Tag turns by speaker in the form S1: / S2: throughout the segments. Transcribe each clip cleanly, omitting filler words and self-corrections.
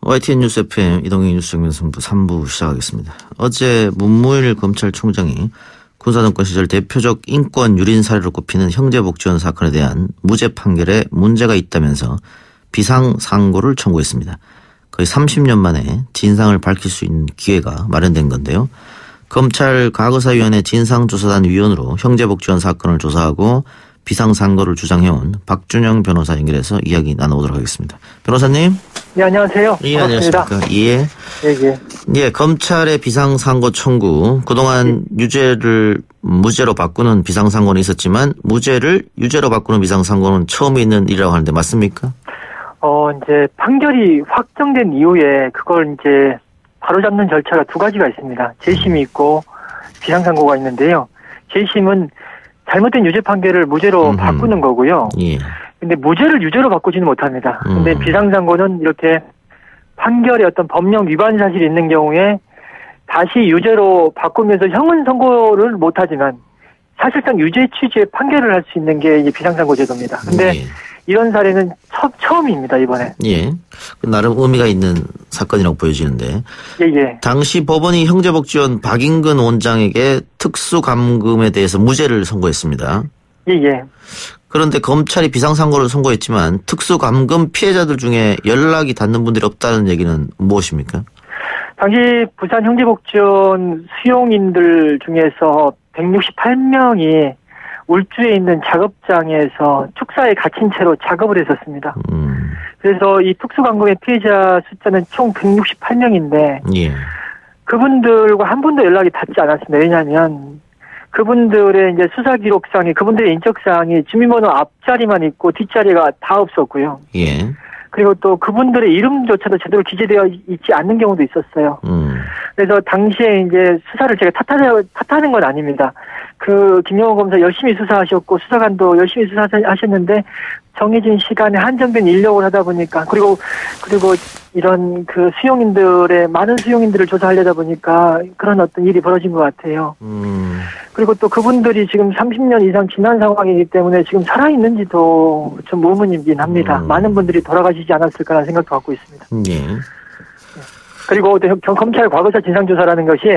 S1: YTN 뉴스 FM 이동희 뉴스정면승부 3부 시작하겠습니다. 어제 문무일 검찰총장이 군사정권 시절 대표적 인권 유린 사례로 꼽히는 형제복지원 사건에 대한 무죄 판결에 문제가 있다면서 비상상고를 청구했습니다. 거의 30년 만에 진상을 밝힐 수 있는 기회가 마련된 건데요. 검찰 과거사위원회 진상조사단 위원으로 형제복지원 사건을 조사하고 비상상고를 주장해온 박준영 변호사 연결해서 이야기 나눠보도록 하겠습니다. 변호사님.
S2: 네, 안녕하세요.
S1: 예, 안녕하십니까. 예. 예, 검찰의 비상상고 청구. 그동안 유죄를 무죄로 바꾸는 비상상고는 있었지만 무죄를 유죄로 바꾸는 비상상고는 처음 있는 일이라고 하는데 맞습니까?
S2: 이제 판결이 확정된 이후에 그걸 이제 바로잡는 절차가 두 가지가 있습니다. 재심이 있고 비상상고가 있는데요. 재심은 잘못된 유죄 판결을 무죄로 바꾸는 거고요.
S1: 예.
S2: 근데 무죄를 유죄로 바꾸지는 못합니다. 근데 비상상고는 이렇게 판결에 어떤 법령 위반 사실이 있는 경우에 다시 유죄로 바꾸면서 형은 선고를 못하지만 사실상 유죄 취지의 판결을 할 수 있는 게 이제 비상상고 제도입니다. 근데
S1: 예.
S2: 이런 사례는 처음입니다, 이번에.
S1: 예. 나름 의미가 있는 사건이라고 보여지는데.
S2: 예.
S1: 당시 법원이 형제복지원 박인근 원장에게 특수감금에 대해서 무죄를 선고했습니다.
S2: 예.
S1: 그런데 검찰이 비상상고를 선고했지만 특수감금 피해자들 중에 연락이 닿는 분들이 없다는 얘기는 무엇입니까?
S2: 당시 부산 형제복지원 수용인들 중에서 168명이 울주에 있는 작업장에서 축사에 갇힌 채로 작업을 했었습니다. 그래서 이 특수감금의 피해자 숫자는 총 168명인데
S1: 예.
S2: 그분들과 한 분도 연락이 닿지 않았습니다. 왜냐하면 그분들의 이제 수사 기록상에 그분들의 인적사항이 주민번호 앞자리만 있고 뒷자리가 다 없었고요.
S1: 예.
S2: 그리고 또 그분들의 이름조차도 제대로 기재되어 있지 않는 경우도 있었어요. 그래서 당시에 이제 수사를 제가 탓하는 건 아닙니다. 그 김영호 검사 열심히 수사하셨고 수사관도 열심히 수사하셨는데 정해진 시간에 한정된 인력을 하다 보니까 그리고 이런 그 수용인들의 많은 수용인들을 조사하려다 보니까 그런 어떤 일이 벌어진 것 같아요. 그리고 또 그분들이 지금 30년 이상 지난 상황이기 때문에 지금 살아있는지도 좀 의문이긴 합니다. 많은 분들이 돌아가시지 않았을까라는 생각도 갖고 있습니다.
S1: 예.
S2: 그리고 또 검찰 과거사 진상조사라는 것이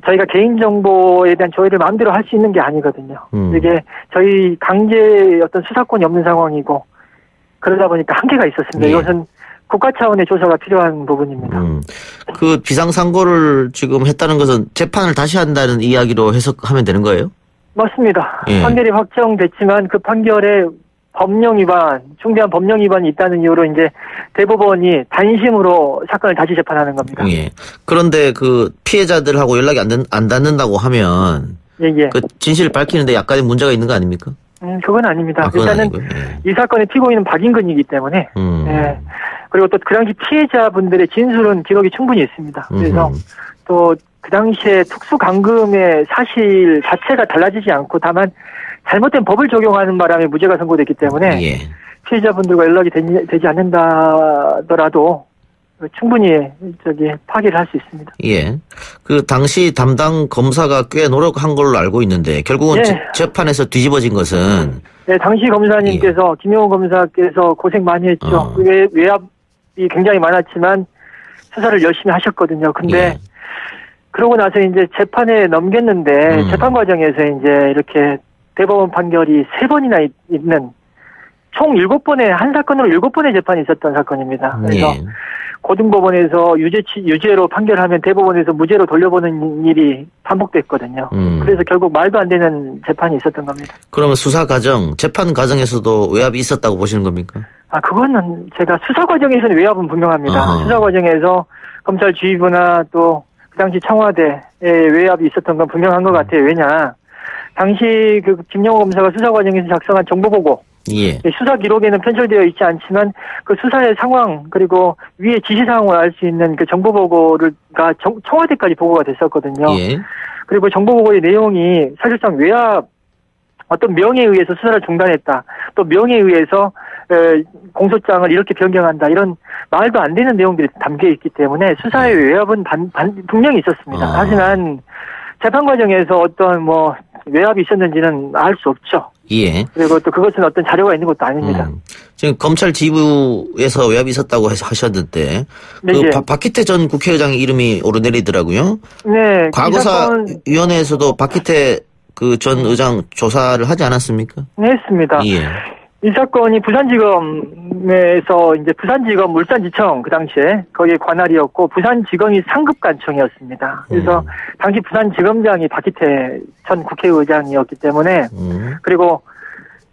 S2: 저희가 개인정보에 대한 조회를 마음대로 할 수 있는 게 아니거든요. 이게 저희 강제 어떤 수사권이 없는 상황이고 그러다 보니까 한계가 있었습니다.
S1: 예.
S2: 이것은 국가 차원의 조사가 필요한 부분입니다.
S1: 그 비상상고를 지금 했다는 것은 재판을 다시 한다는 이야기로 해석하면 되는 거예요?
S2: 맞습니다.
S1: 예.
S2: 판결이 확정됐지만 그 판결에 중대한 법령 위반이 있다는 이유로 이제 대법원이 단심으로 사건을 다시 재판하는 겁니다.
S1: 예. 그런데 그 피해자들하고 연락이 안 닿는다고 하면
S2: 예.
S1: 그 진실을 밝히는데 약간의 문제가 있는 거 아닙니까?
S2: 그건 아닙니다.
S1: 그건
S2: 일단은
S1: 아니고요. 예.
S2: 이 사건의 피고인은 박인근이기 때문에 예. 그리고 또 그 당시 피해자분들의 진술은 기록이 충분히 있습니다. 그래서 또 그 당시에 특수감금의 사실 자체가 달라지지 않고 다만 잘못된 법을 적용하는 바람에 무죄가 선고됐기 때문에
S1: 예.
S2: 피해자분들과 연락이 되지 않는다더라도 충분히 파기를 할 수 있습니다.
S1: 예. 그 당시 담당 검사가 꽤 노력한 걸로 알고 있는데 결국은
S2: 예.
S1: 재판에서 뒤집어진 것은
S2: 네, 당시 검사님께서 김용호 검사께서 고생 많이 했죠. 외압이 굉장히 많았지만 수사를 열심히 하셨거든요. 근데
S1: 예.
S2: 그러고 나서 이제 재판에 넘겼는데 재판 과정에서 이제 이렇게 대법원 판결이 3번이나 있는 총 7번의 한 사건으로 7번의 재판이 있었던 사건입니다. 그래서
S1: 예.
S2: 고등법원에서 유죄로 판결하면 대법원에서 무죄로 돌려보는 일이 반복됐거든요. 그래서 결국 말도 안 되는 재판이 있었던 겁니다.
S1: 그러면 재판 과정에서도 외압이 있었다고 보시는 겁니까?
S2: 그거는 제가 수사 과정에서는 외압은 분명합니다. 수사 과정에서 검찰 지휘부나 또 그 당시 청와대에 외압이 있었던 건 분명한 것 같아요. 왜냐? 당시 그 김영호 검사가 수사 과정에서 작성한 정보보고
S1: 예.
S2: 수사 기록에는 편철되어 있지 않지만 그 수사의 상황 그리고 위의 지시사항을 알 수 있는 그 정보보고가 청와대까지 보고가 됐었거든요.
S1: 예.
S2: 그리고 정보보고의 내용이 사실상 외압 어떤 명예에 의해서 수사를 중단했다. 또 명예에 의해서 공소장을 이렇게 변경한다. 이런 말도 안 되는 내용들이 담겨 있기 때문에 수사의 외압은 분명히 있었습니다. 하지만 재판 과정에서 어떤 외압이 있었는지는 알 수 없죠.
S1: 예.
S2: 그리고 또 그것은 어떤 자료가 있는 것도 아닙니다.
S1: 지금 검찰 지부에서 외압이 있었다고 하셨는데
S2: 네,
S1: 그
S2: 예.
S1: 박희태 전 국회의장의 이름이 오르내리더라고요.
S2: 네.
S1: 과거사위원회에서도 박희태 그 전 의장 조사를 하지 않았습니까?
S2: 네, 했습니다.
S1: 예.
S2: 이 사건이 부산지검에서 이제 부산지검 물산지청 그 당시에 거기에 관할이었고 부산지검이 상급관청이었습니다. 그래서 당시 부산지검장이 박희태 전 국회의장이었기 때문에 그리고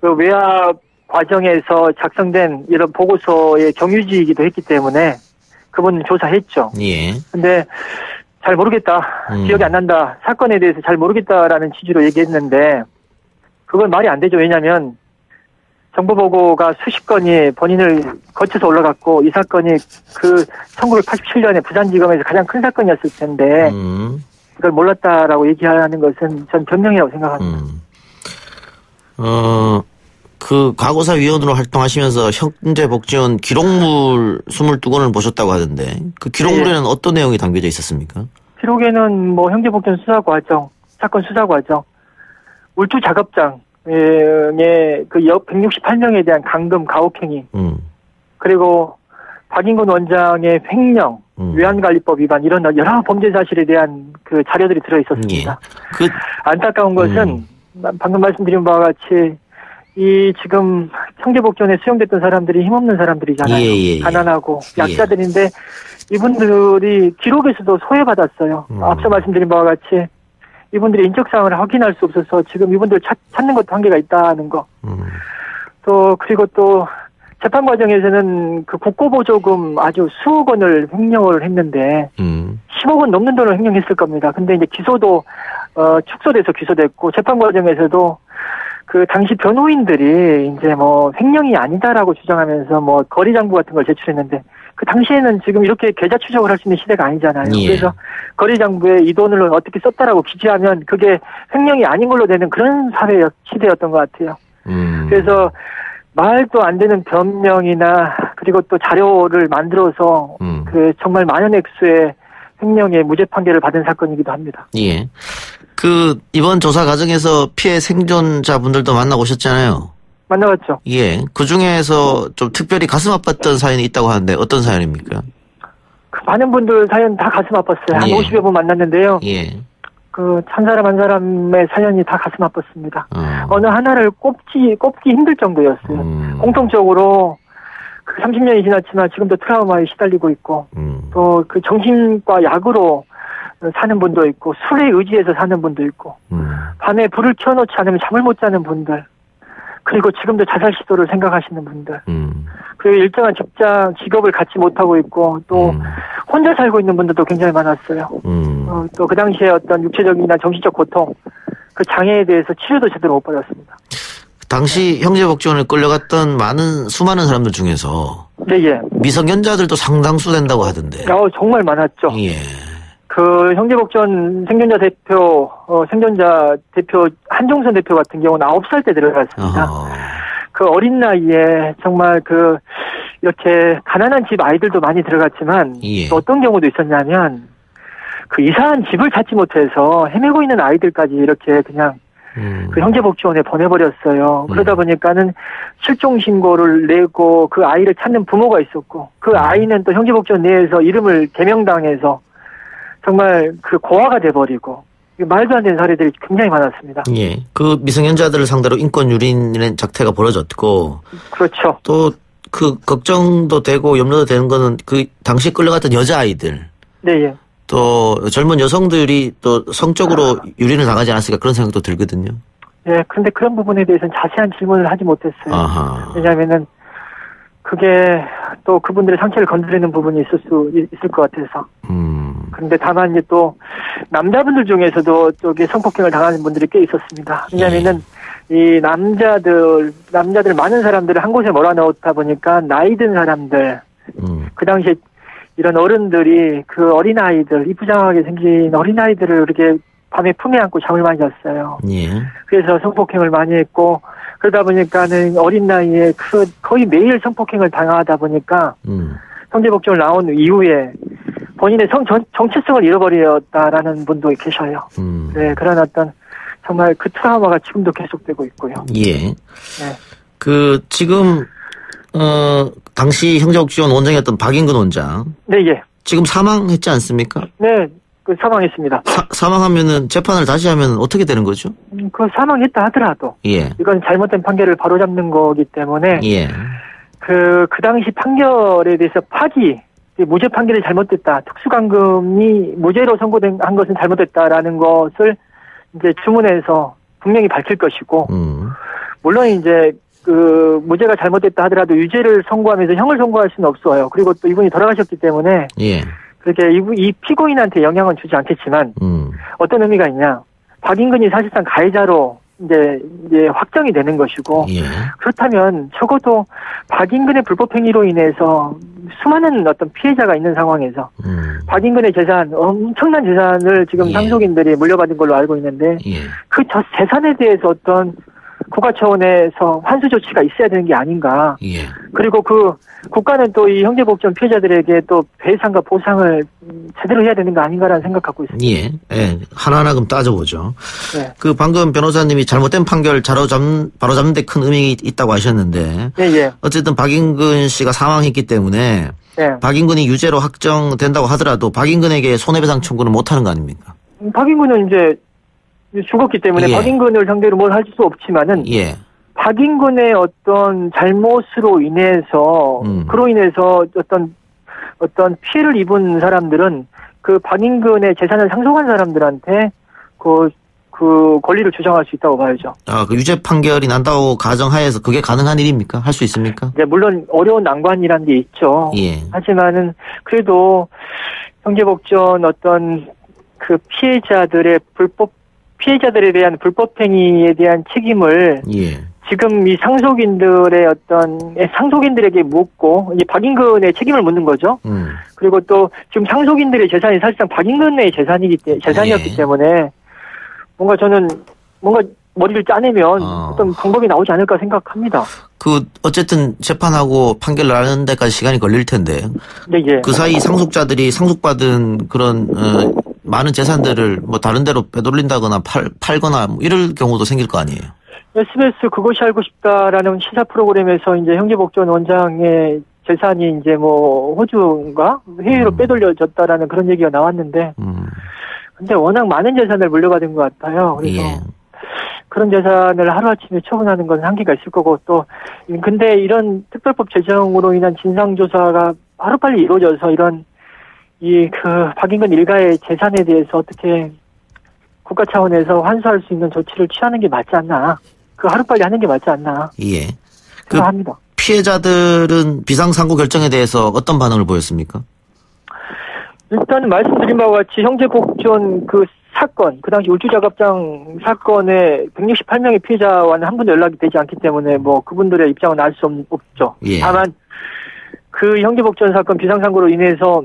S2: 그 외압 과정에서 작성된 이런 보고서의 경유지이기도 했기 때문에 그분을 조사했죠.
S1: 예.
S2: 근데 잘 모르겠다. 기억이 안 난다. 사건에 대해서 잘 모르겠다라는 취지로 얘기했는데 그건 말이 안 되죠. 왜냐하면 정보보고가 수십 건이 본인을 거쳐서 올라갔고 이 사건이 그 1987년에 부산지검에서 가장 큰 사건이었을 텐데 그걸 몰랐다라고 얘기하는 것은 전 변명이라고 생각합니다.
S1: 그 과거사위원으로 활동하시면서 현재복지원 기록물 22권을 보셨다고 하던데 그 기록물에는 어떤 내용이 담겨져 있었습니까?
S2: 기록에는 뭐 현재복지원 수사과정, 사건 수사과정, 울투 작업장 그 168명에 대한 감금 가혹행위 그리고 박인권 원장의 횡령, 외환관리법 위반 이런 여러 범죄 사실에 대한 그 자료들이 들어있었습니다.
S1: 예.
S2: 안타까운 것은 방금 말씀드린 바와 같이 이 지금 형제복지원에 수용됐던 사람들이 힘없는 사람들이잖아요.
S1: 예.
S2: 가난하고 약자들인데 이분들이 기록에서도 소외받았어요. 앞서 말씀드린 바와 같이 이분들의 인적사항을 확인할 수 없어서 지금 이분들 찾는 것도 한계가 있다는 거. 또 그리고 또 재판 과정에서는 그 국고보조금 아주 수억 원을 횡령을 했는데 10억 원 넘는 돈을 횡령했을 겁니다. 근데 이제 기소도 축소돼서 기소됐고 재판 과정에서도 그 당시 변호인들이 이제 뭐 횡령이 아니다라고 주장하면서 뭐 거리장부 같은 걸 제출했는데 그 당시에는 지금 이렇게 계좌 추적을 할 수 있는 시대가 아니잖아요.
S1: 예.
S2: 그래서 거리장부에 이 돈을 어떻게 썼다라고 기재하면 그게 횡령이 아닌 걸로 되는 그런 시대였던 것 같아요. 그래서 말도 안 되는 변명이나 그리고 또 자료를 만들어서 그 정말 많은 액수의 횡령의 무죄 판결을 받은 사건이기도 합니다.
S1: 예. 그 이번 조사 과정에서 피해 생존자분들도 만나보셨잖아요.
S2: 만나봤죠.
S1: 예. 그 중에서 좀 특별히 가슴 아팠던 사연이 있다고 하는데 어떤 사연입니까?
S2: 그 많은 분들 사연 다 가슴 아팠어요. 한
S1: 예.
S2: 50여 분 만났는데요.
S1: 예.
S2: 그 한 사람 한 사람의 사연이 다 가슴 아팠습니다. 어느 하나를 꼽기 힘들 정도였어요. 공통적으로 그 30년이 지났지만 지금도 트라우마에 시달리고 있고 또 그 정신과 약으로 사는 분도 있고 술에 의지해서 사는 분도 있고 밤에 불을 켜놓지 않으면 잠을 못 자는 분들 그리고 지금도 자살 시도를 생각하시는 분들 그리고 일정한 직업을 갖지 못하고 있고 또 혼자 살고 있는 분들도 굉장히 많았어요. 또 그 당시에 어떤 육체적이나 정신적 고통 그 장애에 대해서 치료도 제대로 못 받았습니다.
S1: 당시 형제복지원에 끌려갔던 수많은 사람들 중에서
S2: 예.
S1: 미성년자들도 상당수 된다고 하던데.
S2: 정말 많았죠.
S1: 예.
S2: 그 형제복지원 생존자 대표 한종선 대표 같은 경우는 9살 때 들어갔습니다. 그 어린 나이에 정말 그 이렇게 가난한 집 아이들도 많이 들어갔지만
S1: 예.
S2: 또 어떤 경우도 있었냐면 그 이상한 집을 찾지 못해서 헤매고 있는 아이들까지 이렇게 그냥 그 형제복지원에 보내버렸어요. 그러다 보니까는 실종 신고를 내고 그 아이를 찾는 부모가 있었고 그 아이는 또 형제복지원 내에서 이름을 개명당해서 정말 그 고아가 돼버리고 말도 안 되는 사례들이 굉장히 많았습니다.
S1: 예. 그 미성년자들을 상대로 인권 유린의 작태가 벌어졌고.
S2: 그렇죠.
S1: 또 그 걱정도 되고 염려도 되는 거는 그 당시 끌려갔던 여자아이들.
S2: 네.
S1: 또 젊은 여성들이 또 성적으로 유린을 당하지 않았을까 그런 생각도 들거든요.
S2: 예. 그런데 그런 부분에 대해서는 자세한 질문을 하지 못했어요.
S1: 아하.
S2: 왜냐하면은 그게 또 그분들의 상처를 건드리는 부분이 있을 것 같아서. 그런데 다만 이제 또 남자분들 중에서도 저기 성폭행을 당하는 분들이 꽤 있었습니다. 왜냐하면은 이 남자들 많은 사람들을 한 곳에 몰아넣었다 보니까 나이 든 사람들, 그 당시에 이런 어른들이 그 어린아이들, 이쁘장하게 생긴 어린아이들을 이렇게 밤에 품에 안고 잠을 많이 잤어요.
S1: 예.
S2: 그래서 성폭행을 많이 했고, 그러다 보니까는 어린 나이에 거의 매일 성폭행을 당하다 보니까, 형제복지원 나온 이후에 본인의 정체성을 잃어버렸다라는 분도 계셔요. 네, 그런 어떤, 정말 그 트라우마가 지금도 계속되고 있고요.
S1: 예.
S2: 네.
S1: 지금 당시 형제복지원 원장이었던 박인근 원장.
S2: 네, 예.
S1: 지금 사망했지 않습니까?
S2: 네, 사망했습니다.
S1: 사망하면은 재판을 다시 하면 어떻게 되는 거죠?
S2: 사망했다 하더라도.
S1: 예.
S2: 이건 잘못된 판결을 바로잡는 거기 때문에.
S1: 예.
S2: 그 당시 판결에 대해서 무죄 판결이 잘못됐다. 특수감금이 무죄로 선고한 것은 잘못됐다라는 것을 이제 주문에서 분명히 밝힐 것이고, 물론 이제 무죄가 잘못됐다 하더라도 유죄를 선고하면서 형을 선고할 수는 없어요. 그리고 또 이분이 돌아가셨기 때문에,
S1: 예.
S2: 그렇게 이 피고인한테 영향은 주지 않겠지만, 어떤 의미가 있냐. 박인근이 사실상 가해자로 이제 확정이 되는 것이고,
S1: 예.
S2: 그렇다면 적어도 박인근의 불법행위로 인해서 수많은 어떤 피해자가 있는 상황에서 박인근의 재산, 엄청난 재산을 지금
S1: 예.
S2: 상속인들이 물려받은 걸로 알고 있는데,
S1: 예.
S2: 그 재산에 대해서 어떤 국가 차원에서 환수 조치가 있어야 되는 게 아닌가.
S1: 예.
S2: 그리고 국가는 또 이 형제복지원 피해자들에게 또 배상과 보상을 제대로 해야 되는 거 아닌가라는 생각 갖고 있습니다.
S1: 예. 예. 하나하나 그럼 따져보죠.
S2: 네.
S1: 방금 변호사님이 잘못된 판결 바로잡는 데 큰 의미가 있다고 하셨는데.
S2: 예, 예.
S1: 어쨌든 박인근 씨가 사망했기 때문에.
S2: 네.
S1: 박인근이 유죄로 확정된다고 하더라도 박인근에게 손해배상 청구는 못하는 거 아닙니까?
S2: 박인근은 이제 죽었기 때문에
S1: 예.
S2: 박인근을 상대로 뭘 할 수 없지만은.
S1: 예.
S2: 박인근의 어떤 잘못으로 인해서 그로 인해서 어떤 피해를 입은 사람들은 그 박인근의 재산을 상속한 사람들한테 그 권리를 주장할 수 있다고 봐야죠.
S1: 그 유죄 판결이 난다고 가정하에서 그게 가능한 일입니까? 할 수 있습니까?
S2: 네, 물론 어려운 난관이라는 게 있죠.
S1: 예.
S2: 하지만은 그래도 형제복지원 어떤 그 피해자들에 대한 불법행위에 대한 책임을
S1: 예.
S2: 지금 이 상속인들에게 묻고, 이제 박인근의 책임을 묻는 거죠. 그리고 또 지금 상속인들의 재산이 사실상 박인근의 재산이었기
S1: 예.
S2: 때문에 저는 머리를 짜내면 어떤 방법이 나오지 않을까 생각합니다.
S1: 어쨌든 재판하고 판결 나는 데까지 시간이 걸릴 텐데.
S2: 네, 예.
S1: 그 사이 상속자들이 상속받은 그런, 많은 재산들을 다른 데로 빼돌린다거나 팔거나 이럴 경우도 생길 거 아니에요.
S2: SBS 그것이 알고 싶다라는 시사 프로그램에서 이제 형제복지원 원장의 재산이 이제 호주인가 해외로 빼돌려졌다라는 그런 얘기가 나왔는데, 근데 워낙 많은 재산을 물려받은 것 같아요. 그래서
S1: 예.
S2: 그런 재산을 하루아침에 처분하는 건 한계가 있을 거고, 또 근데 이런 특별법 제정으로 인한 진상조사가 하루빨리 이루어져서 이런 박인근 일가의 재산에 대해서 어떻게 국가 차원에서 환수할 수 있는 조치를 취하는 게 맞지 않나. 하루빨리 하는 게 맞지 않나.
S1: 예.
S2: 생각합니다.
S1: 피해자들은 비상상고 결정에 대해서 어떤 반응을 보였습니까?
S2: 일단 말씀드린 바와 같이 형제복지원 사건, 그 당시 울주작업장 사건에 168명의 피해자와는 한 번도 연락이 되지 않기 때문에 그분들의 입장은 알 수 없죠.
S1: 예.
S2: 다만 형제복지원 사건 비상상고로 인해서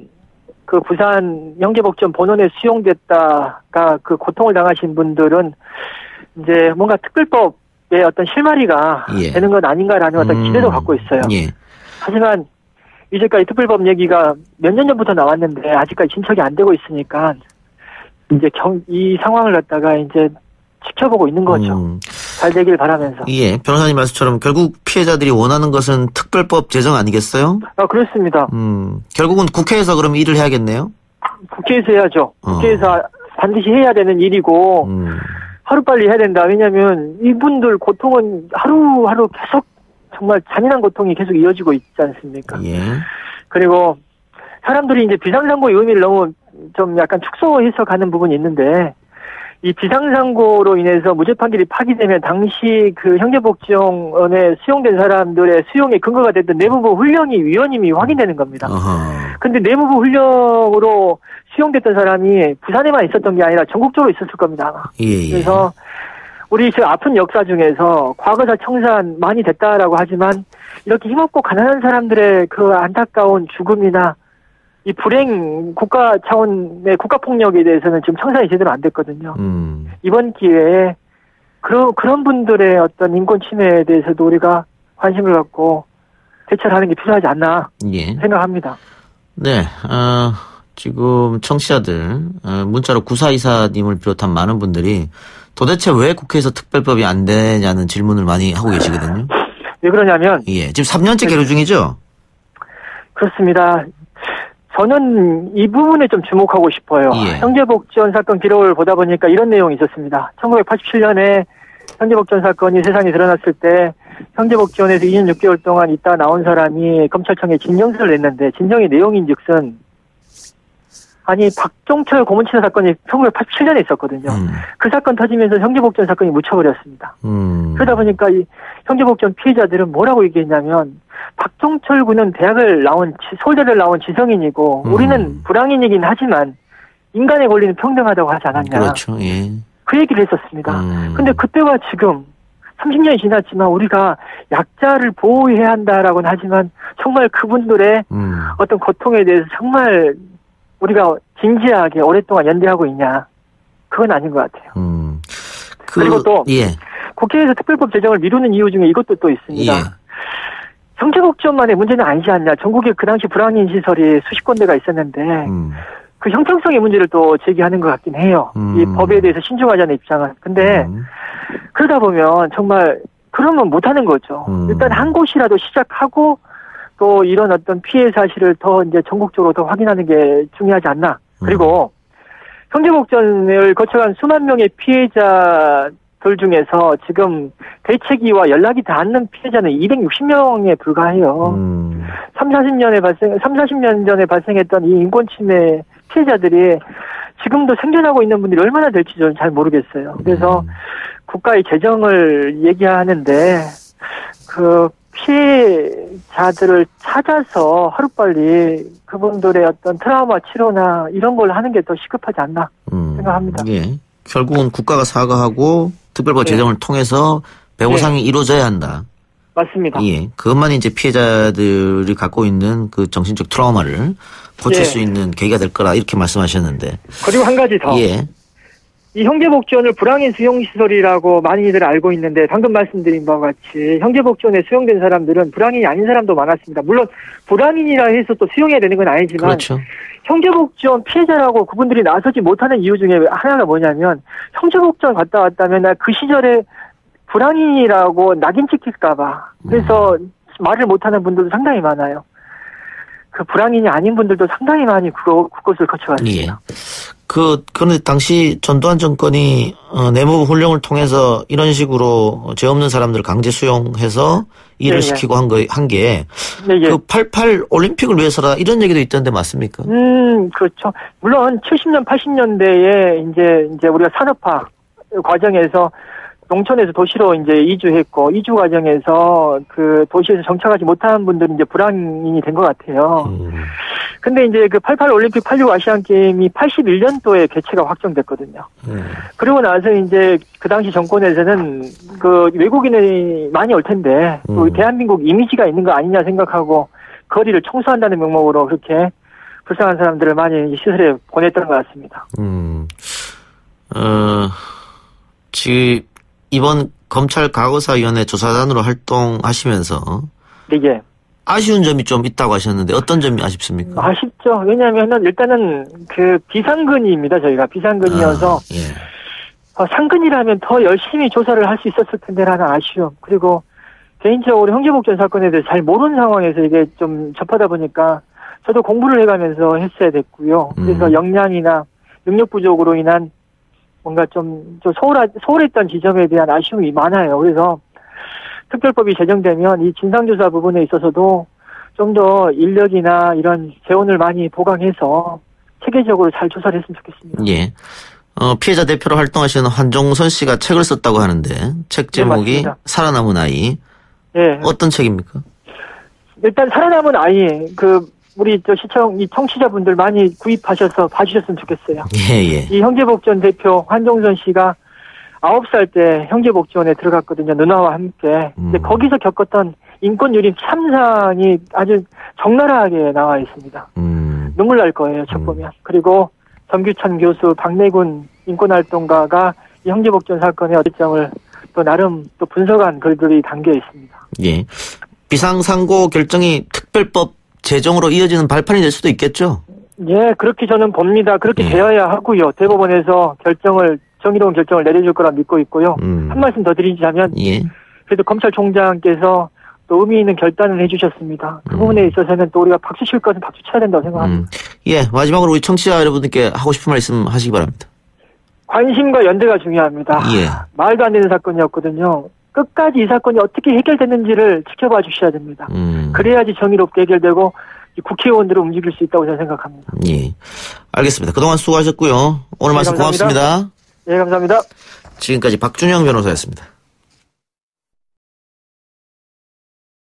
S2: 부산 형제복지원 본원에 수용됐다가 고통을 당하신 분들은 이제 뭔가 특별법의 어떤 실마리가
S1: 예.
S2: 되는 건 아닌가라는 어떤 기대도 갖고 있어요.
S1: 예.
S2: 하지만 이제까지 특별법 얘기가 몇 년 전부터 나왔는데 아직까지 진척이 안 되고 있으니까 이제 이 상황을 갖다가 이제 지켜보고 있는 거죠. 잘 되길 바라면서.
S1: 예, 변호사님 말씀처럼 결국 피해자들이 원하는 것은 특별법 제정 아니겠어요?
S2: 그렇습니다.
S1: 결국은 국회에서 그럼 일을 해야겠네요?
S2: 국회에서 해야죠. 국회에서 반드시 해야 되는 일이고 하루빨리 해야 된다. 왜냐하면 이분들 고통은 하루하루 계속 정말 잔인한 고통이 계속 이어지고 있지 않습니까?
S1: 예.
S2: 그리고 사람들이 이제 비상상고의 의미를 너무 좀 약간 축소해서 가는 부분이 있는데, 이 비상상고로 인해서 무죄 판결이 파기되면 당시 형제복지원에 수용된 사람들의 수용의 근거가 됐던 내무부 훈령이 위헌임이 확인되는 겁니다. 근데 내무부 훈령으로 수용됐던 사람이 부산에만 있었던 게 아니라 전국적으로 있었을 겁니다, 아마.
S1: 예.
S2: 그래서 우리 아픈 역사 중에서 과거사 청산 많이 됐다라고 하지만 이렇게 힘없고 가난한 사람들의 안타까운 죽음이나 이 불행 국가 차원의 국가폭력에 대해서는 지금 청산이 제대로 안 됐거든요. 이번 기회에 그런 분들의 어떤 인권 침해에 대해서도 우리가 관심을 갖고 대처를 하는 게 필요하지 않나 생각합니다.
S1: 네, 지금 청취자들 문자로 9424님을 비롯한 많은 분들이 도대체 왜 국회에서 특별법이 안 되냐는 질문을 많이 하고 계시거든요.
S2: 왜 그러냐면
S1: 예, 지금 3년째 계류 중이죠?
S2: 그렇습니다. 저는 이 부분에 좀 주목하고 싶어요.
S1: 예.
S2: 형제복지원 사건 기록을 보다 보니까 이런 내용이 있었습니다. 1987년에 형제복지원 사건이 세상에 드러났을 때 형제복지원에서 2년 6개월 동안 있다 나온 사람이 검찰청에 진정서를 냈는데 진정의 내용인즉슨 아니 박종철 고문치사 사건이 1987년에 있었거든요. 그 사건 터지면서 형제복지원 사건이 묻혀버렸습니다. 그러다 보니까 이 형제복지원 피해자들은 뭐라고 얘기했냐면 박종철 군은 서울대를 나온 지성인이고 우리는 불황인이긴 하지만 인간의 권리는 평등하다고 하지 않았냐.
S1: 그렇죠. 예.
S2: 그 얘기를 했었습니다. 근데 그때와 지금 30년이 지났지만 우리가 약자를 보호해야 한다라고는 하지만 정말 그분들의 어떤 고통에 대해서 정말 우리가 진지하게 오랫동안 연대하고 있냐. 그건 아닌 것 같아요. 그리고 또
S1: 예.
S2: 국회에서 특별법 제정을 미루는 이유 중에 이것도 또 있습니다.
S1: 예.
S2: 형제복지원만의 문제는 아니지 않냐. 전국에 그 당시 불황인 시설이 수십 군데가 있었는데 그 형평성의 문제를 또 제기하는 것 같긴 해요. 이 법에 대해서 신중하자는 입장은. 근데 그러다 보면 정말 그러면 못하는 거죠. 일단 한 곳이라도 시작하고 또 이런 어떤 피해 사실을 더 이제 전국적으로 더 확인하는 게 중요하지 않나. 그리고 형제복지원을 거쳐간 수만 명의 피해자들 중에서 지금 대책위와 연락이 닿는 피해자는 260명에 불과해요. 40년 전에 발생했던 이 인권침해 피해자들이 지금도 생존하고 있는 분들이 얼마나 될지 저는 잘 모르겠어요. 그래서 국가의 재정을 얘기하는데 그 피해자들을 찾아서 하루빨리 그분들의 어떤 트라우마 치료나 이런 걸 하는 게 더 시급하지 않나 생각합니다.
S1: 예. 결국은 국가가 사과하고 특별법 제정을 통해서 배보상이 이루어져야 한다.
S2: 맞습니다.
S1: 예. 그것만이 이제 피해자들이 갖고 있는 그 정신적 트라우마를 고칠 수 있는 계기가 될 거라 이렇게 말씀하셨는데.
S2: 그리고 한 가지 더.
S1: 예.
S2: 이 형제복지원을 불황인 수용시설이라고 많이들 알고 있는데 방금 말씀드린 바와 같이 형제복지원에 수용된 사람들은 불황인이 아닌 사람도 많았습니다. 물론 불황인이라 해서 또 수용해야 되는 건 아니지만
S1: 그렇죠.
S2: 형제복지원 피해자라고 그분들이 나서지 못하는 이유 중에 하나가 뭐냐면 형제복지원 갔다 왔다면 그 시절에 불황인이라고 낙인 찍힐까 봐. 그래서 말을 못하는 분들도 상당히 많아요. 그 불황인이 아닌 분들도 상당히 많이 그것을 거쳐갔습니다.
S1: 예. 그런데 당시 전두환 정권이 내무부 훈령을 통해서 이런 식으로 죄 없는 사람들을 강제 수용해서 일을 시키고 한 게 그 88 올림픽을 위해서라 이런 얘기도 있던데 맞습니까?
S2: 그렇죠. 물론 70년 80년대에 이제 우리가 산업화 과정에서 농촌에서 도시로 이제 이주했고 이주 과정에서 그 도시에서 정착하지 못한 분들은 이제 불황인이 된 것 같아요. 근데 이제 그 88 올림픽 86 아시안 게임이 81년도에 개최가 확정됐거든요. 그리고 나서 이제 그 당시 정권에서는 그 외국인이 많이 올 텐데 또 대한민국 이미지가 있는 거 아니냐 생각하고 거리를 청소한다는 명목으로 그렇게 불쌍한 사람들을 많이 시설에 보냈던 것 같습니다.
S1: 지금 이번 검찰 과거사위원회 조사단으로 활동하시면서
S2: 네.
S1: 아쉬운 점이 좀 있다고 하셨는데 어떤 점이 아쉽습니까?
S2: 아쉽죠. 왜냐하면은 일단은 그 비상근이입니다. 저희가 비상근이어서 상근이라면 더 열심히 조사를 할 수 있었을 텐데라는 아쉬움. 그리고 개인적으로 형제복지원 사건에 대해서 잘 모르는 상황에서 이게 좀 접하다 보니까 저도 공부를 해가면서 했어야 됐고요. 그래서 역량이나 능력 부족으로 인한 뭔가 좀 소홀했던 지점에 대한 아쉬움이 많아요. 그래서 특별법이 제정되면 이 진상조사 부분에 있어서도 좀 더 인력이나 이런 재원을 많이 보강해서 체계적으로 잘 조사를 했으면 좋겠습니다.
S1: 예. 피해자 대표로 활동하시는 환종선 씨가 책을 썼다고 하는데 책 제목이 살아남은 아이.
S2: 예.
S1: 어떤 책입니까?
S2: 일단 살아남은 아이 우리 이 청취자분들 많이 구입하셔서 봐주셨으면 좋겠어요.
S1: 예.
S2: 이 형제복지원 대표 환종선 씨가 9살 때 형제복지원에 들어갔거든요. 누나와 함께. 근데 거기서 겪었던 인권유린 참상이 아주 적나라하게 나와 있습니다. 눈물 날 거예요. 책 보면. 그리고 정규천 교수, 박내군 인권활동가가 이 형제복지원 사건의 어점을 또 나름 또 분석한 글들이 담겨 있습니다.
S1: 예. 비상상고 결정이 특별법 제정으로 이어지는 발판이 될 수도 있겠죠?
S2: 예, 그렇게 저는 봅니다. 그렇게 되어야 하고요. 대법원에서 정의로운 결정을 내려줄 거라 믿고 있고요. 한 말씀 더 드리자면, 그래도 검찰총장께서 또 의미 있는 결단을 해주셨습니다. 그 부분에 있어서는 또 우리가 박수 칠 것은 박수 쳐야 된다고 생각합니다.
S1: 예, 마지막으로 우리 청취자 여러분들께 하고 싶은 말씀 하시기 바랍니다.
S2: 관심과 연대가 중요합니다.
S1: 예.
S2: 말도 안 되는 사건이었거든요. 끝까지 이 사건이 어떻게 해결됐는지를 지켜봐 주셔야 됩니다. 그래야지 정의롭게 해결되고 국회의원들을 움직일 수 있다고 저는 생각합니다.
S1: 예, 알겠습니다. 그동안 수고하셨고요. 오늘 말씀
S2: 감사합니다.
S1: 고맙습니다.
S2: 예, 감사합니다.
S1: 지금까지 박준영 변호사였습니다.